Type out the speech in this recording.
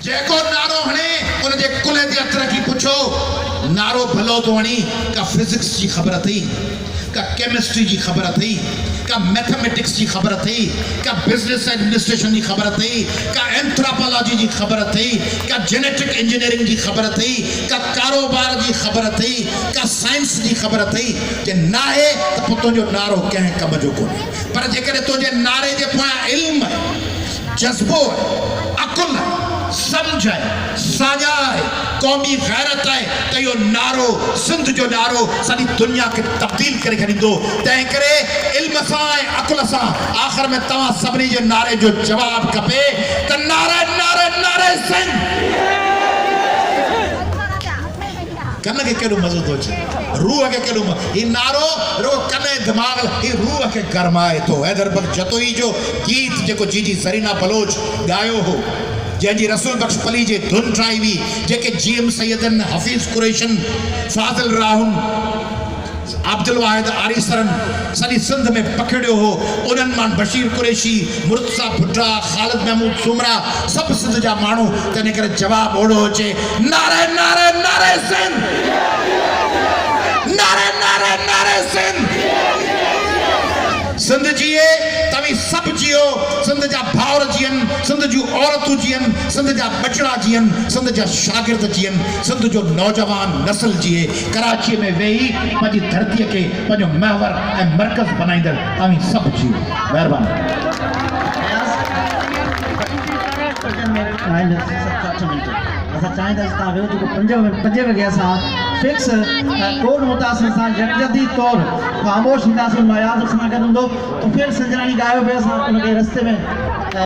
जेको नारो हणे उन जे कुले जे अतर की पुछो नारो भलो तो हणी का फिजिक्स जी खबर थी का केमिस्ट्री जी खबर थी का मैथमेटिक्स जी खबर थी का बिजनेस एडमिनिस्ट्रेशन जी खबर थी का एंथ्रोपोलॉजी जी खबर थी का जेनेटिक इंजीनियरिंग जी खबर थी का कारोबार जी खबर थी का साइंस जी खबर थी जे ना है तो पुतो जो नारो कहीं कम जो कोने पर जेकर तुझे नारे जे पोया इल्म है जज्बो है अकुल है समझ है साजा है कौमी गैरत है तो यो नारो सिंध जो नारो सारी दुनिया के तब्दील करे खरीदो तय करे इल्म सा अकुल सा आखिर में तवा सबनी जे नारे जो जवाब कपे त नारे नारे नारे सिंध कन के केड़ो मजो तो चे रूह के केड़ो ये नारो रो कने दिमाग ये रूह के गरमाए तो हैदर बख्श जतोई जो गीत जेको जीजी सरीना बलोच गायो हो जैसी रसूल बख्श पली जे धुन ठाई हुई जेके जीएम सैयदन हफीज कुरैशन फाजिल राहुन अब्दुल वाहिद आरिसरन सनी सिंध में पकड़ियो हो उन्हनि मां बशीर कुरैशी मुर्तजा भुट्टा खालिद महमूद सुमरा सब सिंध जा माण्हू तंहिं करे जवाब ओड़ो अचे नारे नारे नारे सिंध नारे नारे नारे सिंध सिंध जिए तवी सब जियो सिंध जा भावर जियन सिंध जूं औरतूं जियन सिंध जा बचड़ा जियन सिंध जा शागिर्द जियन सिंध जो नौजवान नस्ल जिए कराची में वेही पंहिंजी धरतीअ खे पंहिंजो महवर ऐं मर्कज़ बनाईंदड़ तवी सब जियो महिरबानी असां चाहींदासीं तव्हां वेहो जेको 5 वॻे असां फिक्स कोड मुतासिर सां जदीद तौर ख़ामोश ईंदासीं मयाज़ सां गॾु हूंदो तो फिर संजनानी गायो पिया असां उनखे रस्ते में